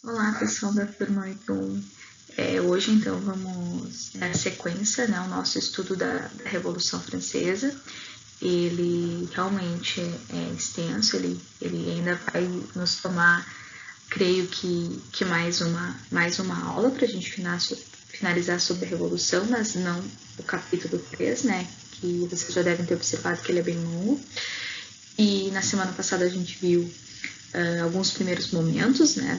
Olá, pessoal da turma 81. Hoje, então, vamos dar sequência, né, ao nosso estudo da Revolução Francesa. Ele realmente é extenso, ele ainda vai nos tomar, creio que mais uma aula para a gente finalizar sobre a Revolução, mas não o capítulo 3, né, que vocês já devem ter observado que ele é bem longo. E na semana passada a gente viu alguns primeiros momentos, né,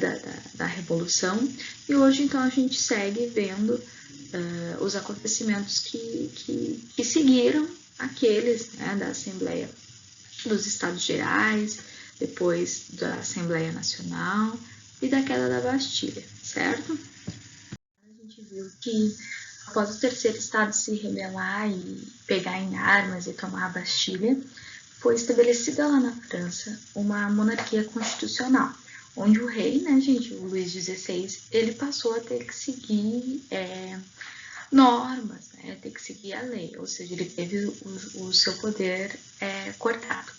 da Revolução, e hoje então a gente segue vendo os acontecimentos que seguiram aqueles, né, da Assembleia dos Estados Gerais, depois da Assembleia Nacional e da queda da Bastilha, certo? A gente viu que após o terceiro estado se rebelar e pegar em armas e tomar a Bastilha, foi estabelecida lá na França uma monarquia constitucional, onde o rei, né, gente, o Luís XVI, ele passou a ter que seguir normas, né, ter que seguir a lei, ou seja, ele teve o seu poder cortado.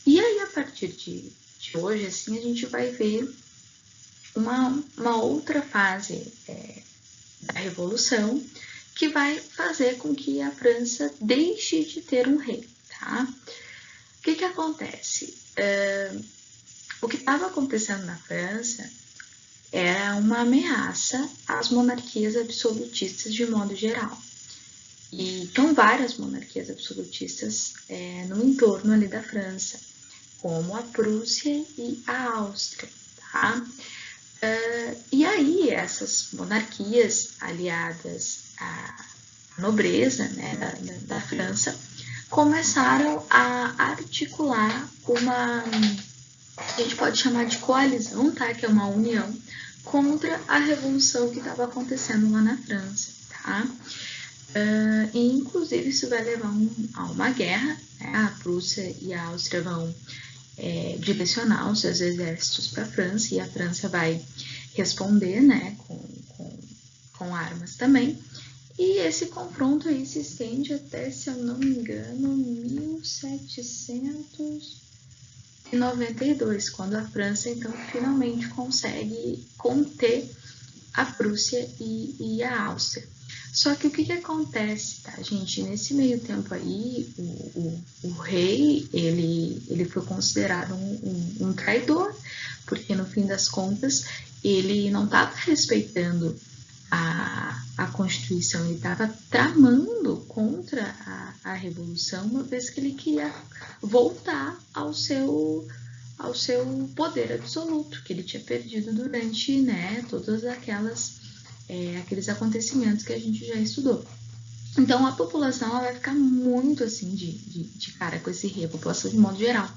E aí, a partir de hoje, assim, a gente vai ver uma outra fase da Revolução que vai fazer com que a França deixe de ter um rei, tá? O que acontece? O que estava acontecendo na França era uma ameaça às monarquias absolutistas de modo geral. E tinham várias monarquias absolutistas no entorno ali da França, como a Prússia e a Áustria, tá? E aí essas monarquias aliadas à nobreza, né, da França começaram a articular uma, a gente pode chamar de coalizão, tá? Que é uma união contra a revolução que estava acontecendo lá na França, tá? E inclusive isso vai levar a uma guerra, né? A Prússia e a Áustria vão direcionar os seus exércitos para a França e a França vai responder, né? Com armas também. E esse confronto aí se estende até, se eu não me engano, 1792, quando a França então finalmente consegue conter a Prússia e a Áustria. Só que o que acontece, tá, gente? Nesse meio tempo aí, o rei, ele foi considerado um traidor, porque no fim das contas, ele não estava respeitando a Constituição, ele estava tramando contra a Revolução, uma vez que ele queria voltar ao seu poder absoluto, que ele tinha perdido durante, né, todas aqueles acontecimentos que a gente já estudou. Então a população ela vai ficar muito assim de cara com esse rei, a população de modo geral.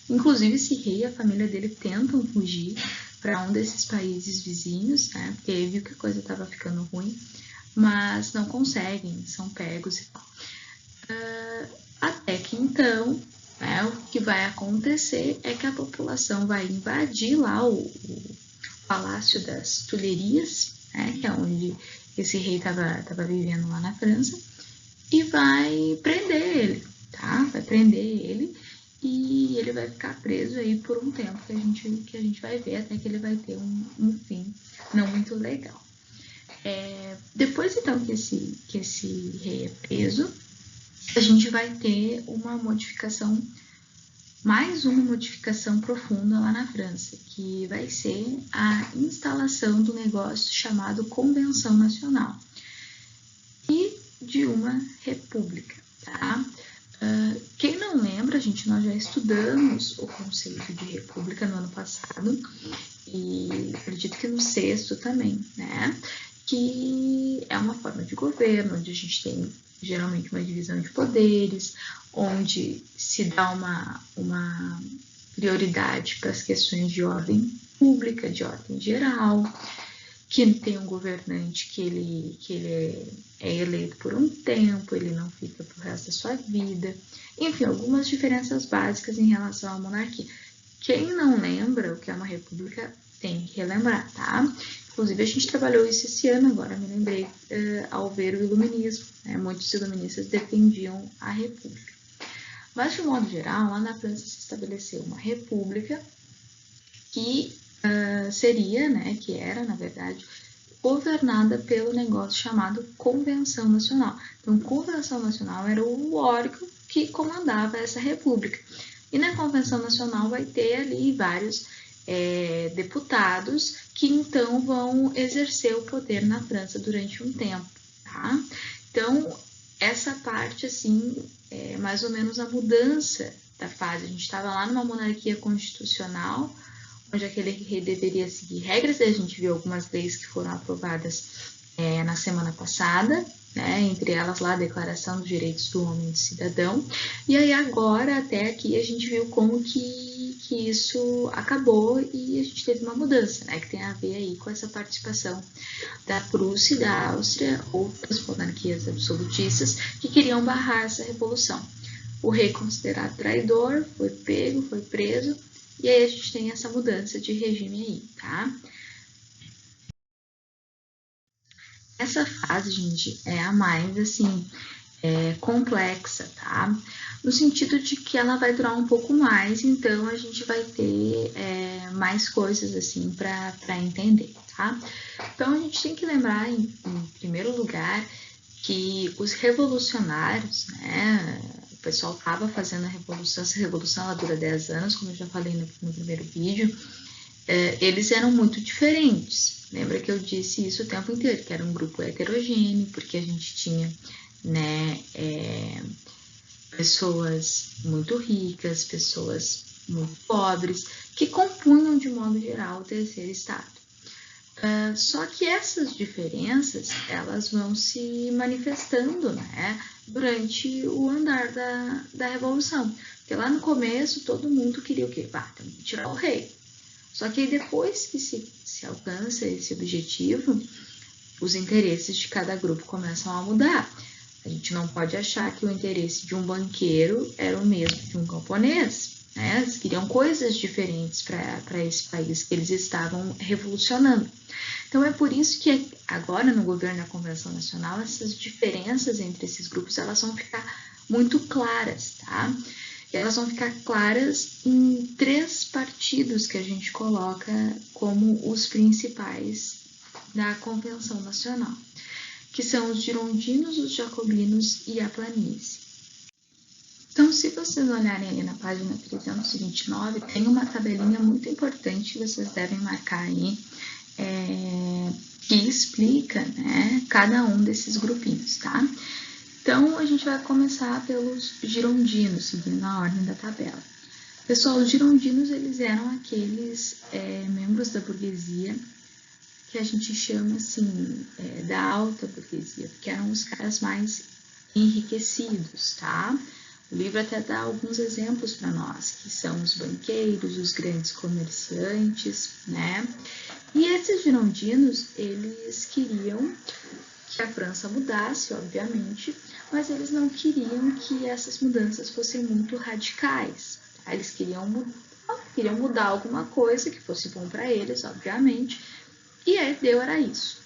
Inclusive esse rei e a família dele tentam fugir para um desses países vizinhos, né? Porque aí viu que a coisa estava ficando ruim, mas não conseguem, são pegos e tal. Até que então, né, o que vai acontecer é que a população vai invadir lá o Palácio das Tulherias, né, que é onde esse rei estava vivendo lá na França, e vai prender ele, tá? Vai prender ele e ele vai ficar preso aí por um tempo que a gente vai ver até que ele vai ter um fim não muito legal. Depois então que esse rei é preso, a gente vai ter mais uma modificação profunda lá na França, que vai ser a instalação do negócio chamado Convenção Nacional e de uma república, tá? Quem não lembra, nós já estudamos o conceito de república no ano passado e acredito que no sexto também, né? Que é uma forma de governo, onde a gente tem geralmente uma divisão de poderes, onde se dá uma prioridade para as questões de ordem pública, de ordem geral, que tem um governante que ele é eleito por um tempo, ele não fica pro resto da sua vida. Enfim, algumas diferenças básicas em relação à monarquia. Quem não lembra o que é uma república tem que relembrar, tá? Inclusive, a gente trabalhou isso esse ano, agora me lembrei, ao ver o iluminismo. Né? Muitos iluministas defendiam a república. Mas, de modo geral, lá na França se estabeleceu uma república que seria, né, que era, na verdade, governada pelo negócio chamado Convenção Nacional. Então, Convenção Nacional era o órgão que comandava essa república. E na Convenção Nacional vai ter ali vários deputados que então vão exercer o poder na França durante um tempo, tá? Então, essa parte, assim, é mais ou menos a mudança da fase. A gente estava lá numa monarquia constitucional, onde aquele rei deveria seguir regras, e a gente viu algumas leis que foram aprovadas na semana passada, né, entre elas lá a Declaração dos Direitos do Homem e do Cidadão, e aí agora, até aqui, a gente viu como que isso acabou e a gente teve uma mudança, né, que tem a ver aí com essa participação da Prússia e da Áustria, outras monarquias absolutistas, que queriam barrar essa revolução. O rei considerado traidor foi pego, foi preso, e aí a gente tem essa mudança de regime aí, tá? Essa fase, gente, é a mais, assim, complexa, tá? No sentido de que ela vai durar um pouco mais, então a gente vai ter mais coisas, assim, para entender, tá? Então a gente tem que lembrar, em primeiro lugar, que os revolucionários, né, o pessoal estava fazendo a revolução, essa revolução ela dura 10 anos, como eu já falei no primeiro vídeo, eles eram muito diferentes. Lembra que eu disse isso o tempo inteiro, que era um grupo heterogêneo, porque a gente tinha, né, pessoas muito ricas, pessoas muito pobres, que compunham, de modo geral, o terceiro estado. Só que essas diferenças, elas vão se manifestando, né, durante o andar da Revolução. Porque lá no começo, todo mundo queria o quê? Tem que tirar o rei. Só que aí depois que se alcança esse objetivo, os interesses de cada grupo começam a mudar. A gente não pode achar que o interesse de um banqueiro era o mesmo que um camponês, né? Eles queriam coisas diferentes para esse país que eles estavam revolucionando. Então é por isso que agora no governo da Convenção Nacional essas diferenças entre esses grupos elas vão ficar muito claras, tá? Elas vão ficar claras em 3 partidos que a gente coloca como os principais da Convenção Nacional, que são os girondinos, os jacobinos e a planície. Então, se vocês olharem ali na página 329, tem uma tabelinha muito importante que vocês devem marcar aí, que explica, né, cada um desses grupinhos, tá? Então, a gente vai começar pelos girondinos, seguindo a ordem da tabela. Pessoal, os girondinos, eles eram aqueles membros da burguesia que a gente chama, assim, da alta burguesia, porque eram os caras mais enriquecidos, tá? O livro até dá alguns exemplos para nós, que são os banqueiros, os grandes comerciantes, né? E esses girondinos, eles queriam que a França mudasse, obviamente, mas eles não queriam que essas mudanças fossem muito radicais. Tá? Eles queriam mudar alguma coisa que fosse bom para eles, obviamente, e deu era isso.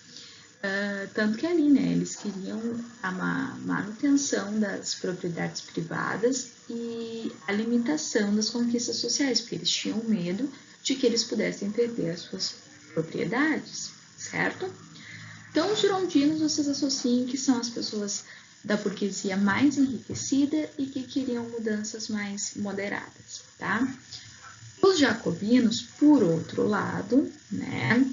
Tanto que ali, né, eles queriam a manutenção das propriedades privadas e a limitação das conquistas sociais, porque eles tinham medo de que eles pudessem perder as suas propriedades, certo? Então, os girondinos, vocês associam que são as pessoas da burguesia mais enriquecida e que queriam mudanças mais moderadas, tá? Os jacobinos, por outro lado, né,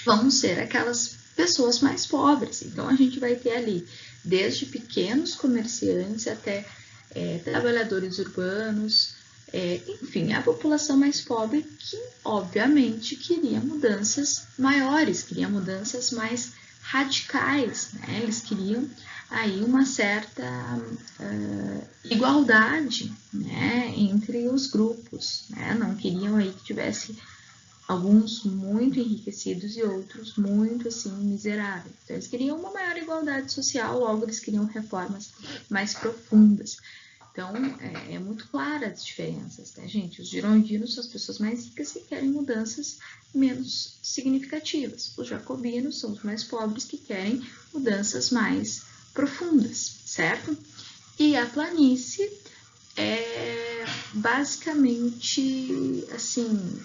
vão ser aquelas pessoas mais pobres. Então, a gente vai ter ali desde pequenos comerciantes até trabalhadores urbanos, enfim, a população mais pobre que, obviamente, queria mudanças maiores, queria mudanças mais radicais, né? Eles queriam aí uma certa igualdade, né, entre os grupos, né? Não queriam aí que tivesse alguns muito enriquecidos e outros muito, assim, miseráveis. Então, eles queriam uma maior igualdade social, logo eles queriam reformas mais profundas. Então, é muito clara as diferenças, né, gente? Os girondinos são as pessoas mais ricas que querem mudanças menos significativas. Os jacobinos são os mais pobres que querem mudanças mais profundas, certo? E a planície é basicamente, assim,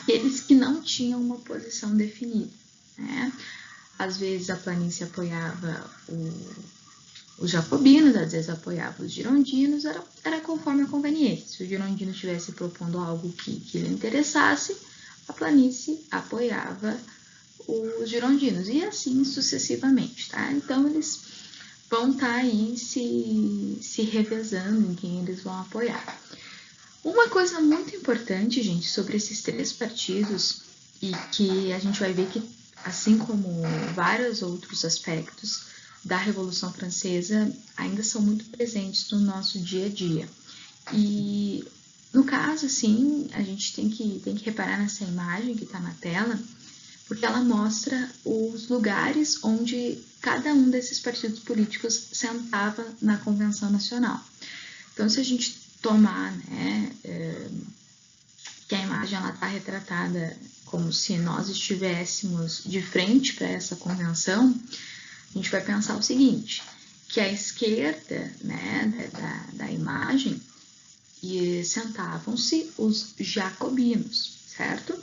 aqueles que não tinham uma posição definida, né? Às vezes a planície apoiava os jacobinos, às vezes apoiava os girondinos, era conforme a conveniência. Se o girondino estivesse propondo algo que lhe interessasse, a planície apoiava os girondinos, e assim sucessivamente, tá? Então, eles vão estar aí se revezando em quem eles vão apoiar. Uma coisa muito importante, gente, sobre esses três partidos, e que a gente vai ver que, assim como vários outros aspectos da Revolução Francesa, ainda são muito presentes no nosso dia a dia. E, no caso, assim, a gente tem que reparar nessa imagem que está na tela, porque ela mostra os lugares onde cada um desses partidos políticos sentava na Convenção Nacional. Então, se a gente tomar, né, que a imagem está retratada como se nós estivéssemos de frente para essa convenção, a gente vai pensar o seguinte, que à esquerda, né, da imagem sentavam-se os jacobinos, certo?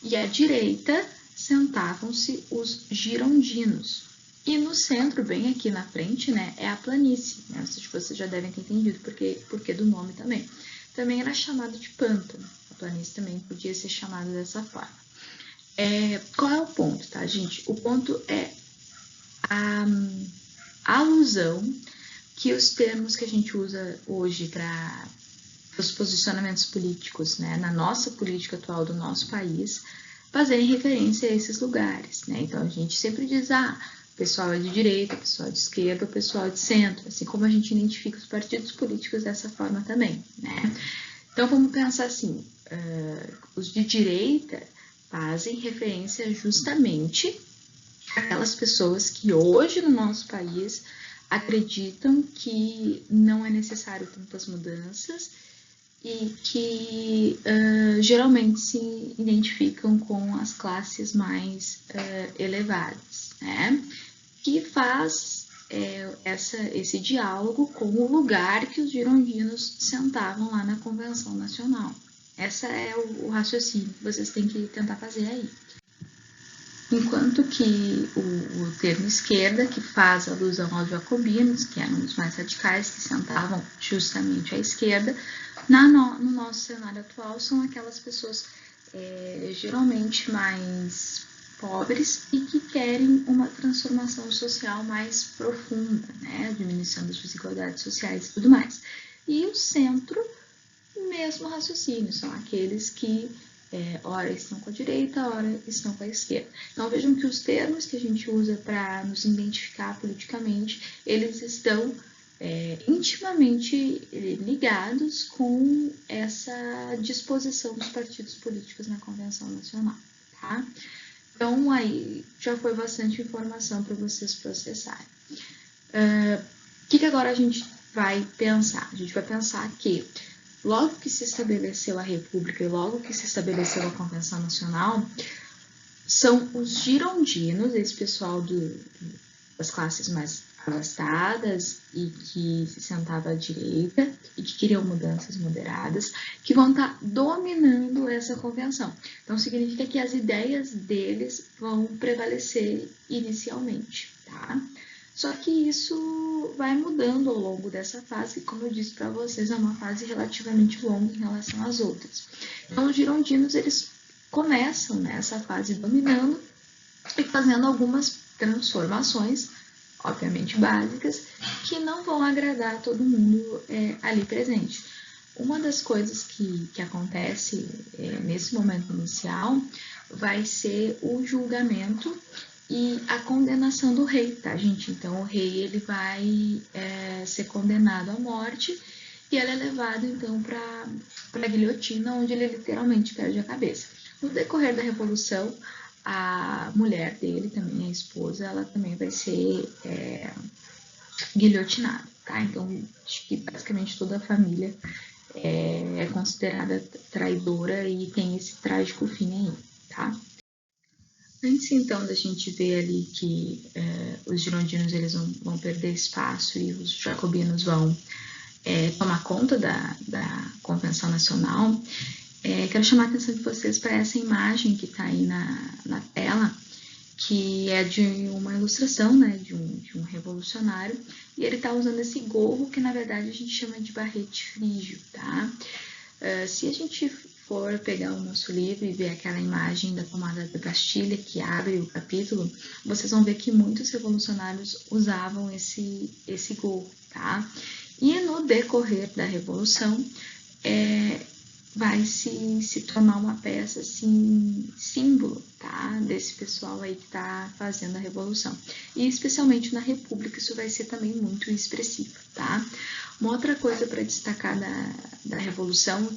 E à direita sentavam-se os girondinos. E no centro, bem aqui na frente, né, é a planície. Né? Vocês já devem ter entendido porque do nome também. Também era chamado de pântano. A planície também podia ser chamada dessa forma. Qual é o ponto, tá, gente? O ponto é a alusão que os termos que a gente usa hoje para os posicionamentos políticos, né, na nossa política atual do nosso país, fazerem referência a esses lugares, né? Então, a gente sempre diz, o pessoal é de direita, o pessoal é de esquerda, o pessoal é de centro, assim como a gente identifica os partidos políticos dessa forma também, né? Então, vamos pensar assim, os de direita fazem referência justamente àquelas pessoas que hoje no nosso país acreditam que não é necessário tantas mudanças e que geralmente se identificam com as classes mais elevadas, né? Que faz esse diálogo com o lugar que os girondinos sentavam lá na Convenção Nacional. Esse é o raciocínio que vocês têm que tentar fazer aí. Enquanto que o termo esquerda, que faz alusão aos jacobinos, que eram os mais radicais, que sentavam justamente à esquerda, no nosso cenário atual são aquelas pessoas geralmente mais pobres e que querem uma transformação social mais profunda, né? Diminuição das desigualdades sociais e tudo mais. E o centro, mesmo raciocínio, são aqueles que ora estão com a direita, ora estão com a esquerda. Então, vejam que os termos que a gente usa para nos identificar politicamente, eles estão intimamente ligados com essa disposição dos partidos políticos na Convenção Nacional, tá? Então, aí já foi bastante informação para vocês processarem. O que agora a gente vai pensar? A gente vai pensar que logo que se estabeleceu a República e logo que se estabeleceu a Convenção Nacional, são os girondinos, esse pessoal das classes mais abastadas e que se sentava à direita e que queriam mudanças moderadas, que vão estar dominando essa convenção. Então, significa que as ideias deles vão prevalecer inicialmente, tá? Só que isso vai mudando ao longo dessa fase, que, como eu disse para vocês, é uma fase relativamente longa em relação às outras. Então, os girondinos, eles começam nessa fase dominando e fazendo algumas transformações, obviamente básicas, que não vão agradar todo mundo ali presente. Uma das coisas que acontece nesse momento inicial vai ser o julgamento e a condenação do rei, tá, gente? Então, o rei ele vai ser condenado à morte e ele é levado, então, para a guilhotina, onde ele literalmente perde a cabeça. No decorrer da Revolução, a mulher dele, também a esposa, ela também vai ser guilhotinada, tá? Então, acho que basicamente toda a família é considerada traidora e tem esse trágico fim aí, tá? Antes, então, da gente ver ali que os girondinos eles vão perder espaço e os jacobinos vão tomar conta da Convenção Nacional, quero chamar a atenção de vocês para essa imagem que está aí na tela, que é de uma ilustração, né, de um revolucionário, e ele está usando esse gorro que na verdade a gente chama de barrete frígio, tá? Se a gente for pegar o nosso livro e ver aquela imagem da tomada da Bastilha que abre o capítulo, vocês vão ver que muitos revolucionários usavam esse gorro, tá? E no decorrer da Revolução, vai se tornar uma peça assim, símbolo, tá? Desse pessoal aí que está fazendo a Revolução. E especialmente na República isso vai ser também muito expressivo, tá? Uma outra coisa para destacar da Revolução,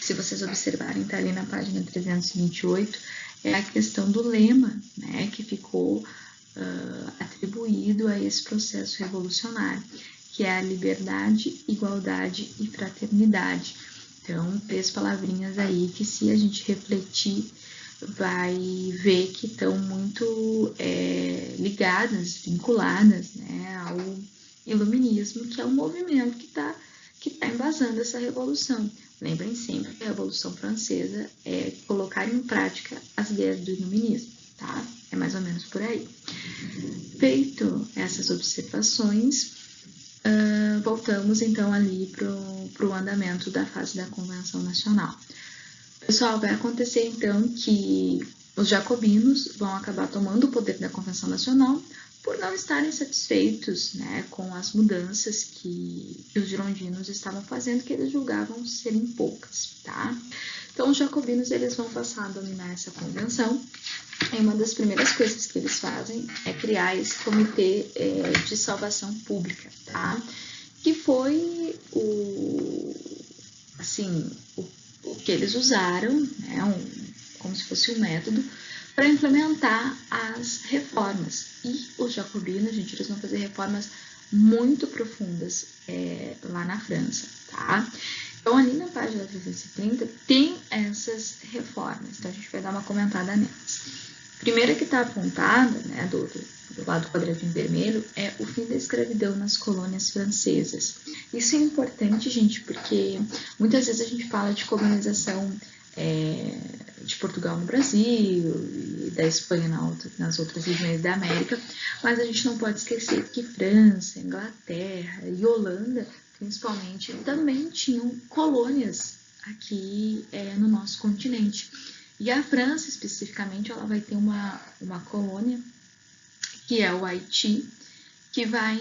se vocês observarem, tá ali na página 328, é a questão do lema, né? Que ficou atribuído a esse processo revolucionário, que é a liberdade, igualdade e fraternidade. Então, 3 palavrinhas aí que, se a gente refletir, vai ver que estão muito ligadas, vinculadas, né, ao iluminismo, que é um movimento que tá embasando essa revolução. Lembrem sempre que a Revolução Francesa é colocar em prática as ideias do iluminismo, tá? É mais ou menos por aí. Feito essas observações, voltamos então ali para o andamento da fase da Convenção Nacional. Pessoal, vai acontecer então que os jacobinos vão acabar tomando o poder da Convenção Nacional por não estarem satisfeitos, né, com as mudanças que os girondinos estavam fazendo, que eles julgavam serem poucas, tá? Então, os jacobinos eles vão passar a dominar essa convenção. E uma das primeiras coisas que eles fazem é criar esse comitê de salvação pública, tá? Que foi o que eles usaram, né, como se fosse um método para implementar as reformas. E os jacobinos, gente, eles vão fazer reformas muito profundas lá na França, tá? Então, ali na página 330 tem essas reformas, então a gente vai dar uma comentada nelas. Primeira que está apontada, né, do lado do quadradinho vermelho, é o fim da escravidão nas colônias francesas. Isso é importante, gente, porque muitas vezes a gente fala de colonização de Portugal no Brasil e da Espanha nas outras regiões da América, mas a gente não pode esquecer que França, Inglaterra e Holanda, principalmente, também tinham colônias aqui no nosso continente. E a França, especificamente, ela vai ter uma colônia, que é o Haiti, que vai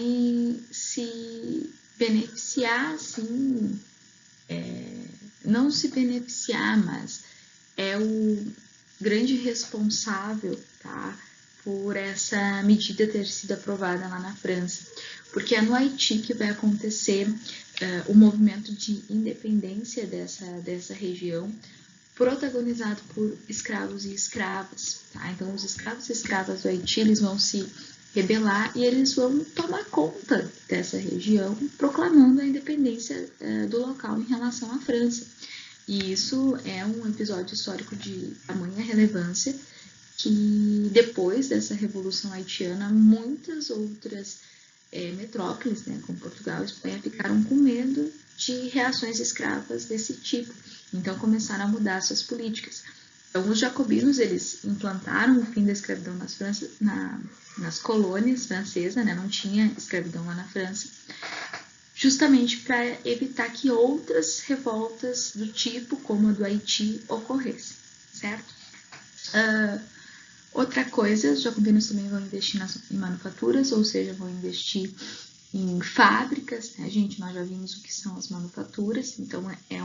se beneficiar, assim, não se beneficiar, mas é o grande responsável, tá, por essa medida ter sido aprovada lá na França, porque é no Haiti que vai acontecer o movimento de independência dessa região, protagonizado por escravos e escravas, tá? Então, os escravos e escravas do Haiti, eles vão se rebelar e eles vão tomar conta dessa região, proclamando a independência do local em relação à França. E isso é um episódio histórico de tamanha relevância que, depois dessa Revolução Haitiana, muitas outras metrópoles, né, como Portugal e Espanha, ficaram com medo de reações escravas desse tipo. Então, começaram a mudar suas políticas. Então, os jacobinos, eles implantaram o fim da escravidão nas colônias francesas, né? Não tinha escravidão lá na França, justamente para evitar que outras revoltas do tipo, como a do Haiti, ocorressem, certo? Outra coisa, os jacobinos também vão investir em manufaturas, ou seja, vão investir em fábricas, né, gente? Nós já vimos o que são as manufaturas, então é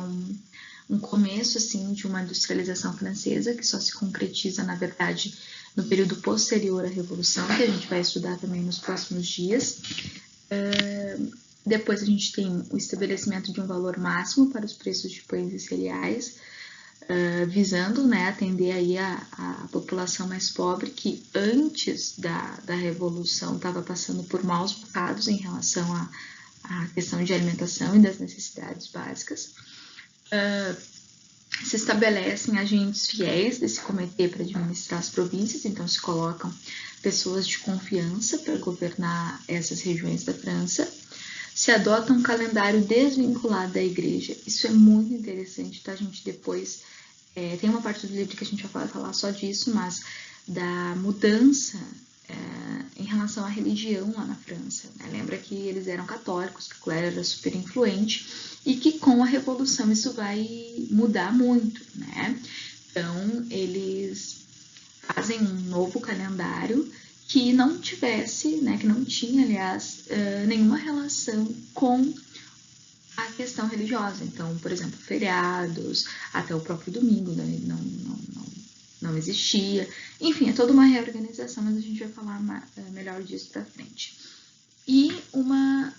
um começo, assim, de uma industrialização francesa que só se concretiza, na verdade, no período posterior à Revolução, que a gente vai estudar também nos próximos dias. Depois a gente tem o estabelecimento de um valor máximo para os preços de pães e cereais, visando, né, atender aí a população mais pobre, que antes da Revolução estava passando por maus bocados em relação à questão de alimentação e das necessidades básicas. Se estabelecem agentes fiéis desse comitê para administrar as províncias, então se colocam pessoas de confiança para governar essas regiões da França. se adota um calendário desvinculado da igreja. Isso é muito interessante, tá, gente? Depois tem uma parte do livro que a gente vai falar só disso, mas da mudança em relação à religião lá na França. Né? Lembra que eles eram católicos, que o clero era super influente e que com a Revolução isso vai mudar muito, né? Então, eles fazem um novo calendário que não tivesse, né, que não tinha, aliás, nenhuma relação com a questão religiosa. Então, por exemplo, feriados, até o próprio domingo, né, não existia. Enfim, é toda uma reorganização, mas a gente vai falar melhor disso para frente. E uma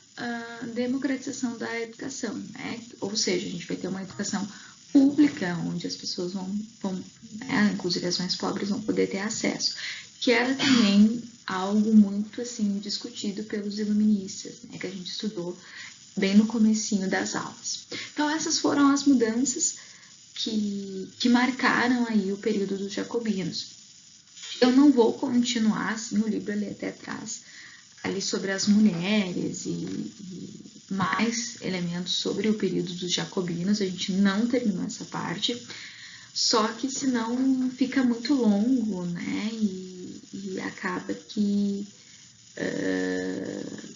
democratização da educação, né? Ou seja, a gente vai ter uma educação pública, onde as pessoas vão né, inclusive as mais pobres, vão poder ter acesso, que era também algo muito assim discutido pelos iluministas, né, que a gente estudou bem no comecinho das aulas. Então essas foram as mudanças que marcaram aí o período dos jacobinos. Eu não vou continuar, assim, o livro ali até traz ali sobre as mulheres e mais elementos sobre o período dos jacobinos, a gente não terminou essa parte, só que senão fica muito longo, né, e acaba que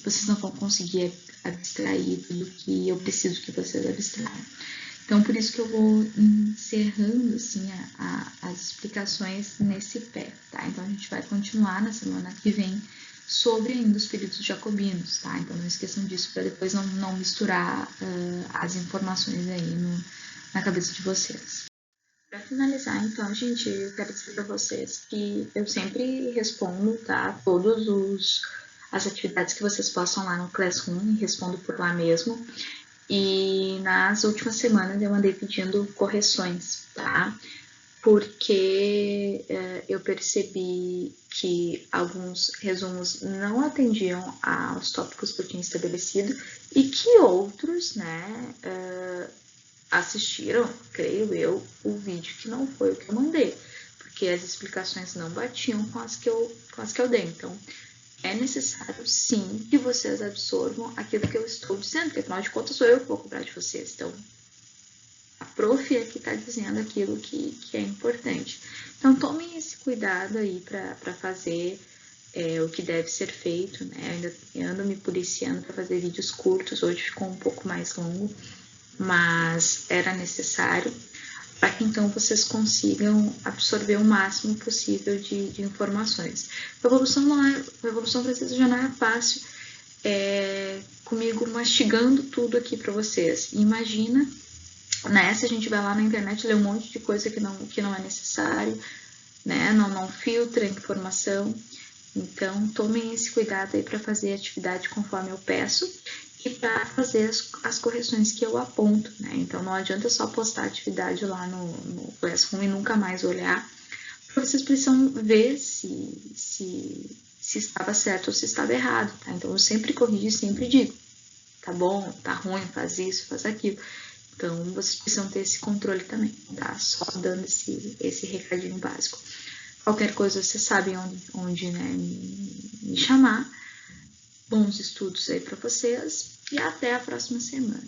vocês não vão conseguir abstrair tudo que eu preciso que vocês abstraiam. Então, por isso que eu vou encerrando, assim, as explicações nesse pé, tá? Então, a gente vai continuar na semana que vem sobre ainda os períodos jacobinos, tá? Então, não esqueçam disso para depois não misturar as informações aí na cabeça de vocês. Para finalizar, então, gente, eu quero dizer para vocês que eu sempre respondo, tá? As atividades que vocês postam lá no Classroom, respondo por lá mesmo. E nas últimas semanas eu andei pedindo correções, tá? Porque eu percebi que alguns resumos não atendiam aos tópicos que eu tinha estabelecido e que outros, né, assistiram, creio eu, o vídeo que não foi o que eu mandei, porque as explicações não batiam com as que eu dei. Então, é necessário, sim, que vocês absorvam aquilo que eu estou dizendo, porque afinal de contas sou eu que vou cobrar de vocês. Então, a prof é que está dizendo aquilo que é importante. Então, tomem esse cuidado aí para fazer o que deve ser feito, né? Eu ando me policiando para fazer vídeos curtos, hoje ficou um pouco mais longo, mas era necessário para que então vocês consigam absorver o máximo possível de informações. Revolução Francesa já não é fácil, comigo mastigando tudo aqui para vocês. Imagina, né, se a gente vai lá na internet ler um monte de coisa que não é necessário, né, não filtra a informação. Então, tomem esse cuidado aí para fazer a atividade conforme eu peço e para fazer as correções que eu aponto, né? Então, não adianta só postar a atividade lá no Classroom e nunca mais olhar, porque vocês precisam ver se estava certo ou se estava errado, tá? Então, eu sempre corrijo e sempre digo, tá bom, tá ruim, faz isso, faz aquilo. Então, vocês precisam ter esse controle também, tá? Só dando esse recadinho básico. Qualquer coisa, vocês sabem onde né, me chamar. Bons estudos aí para vocês e até a próxima semana.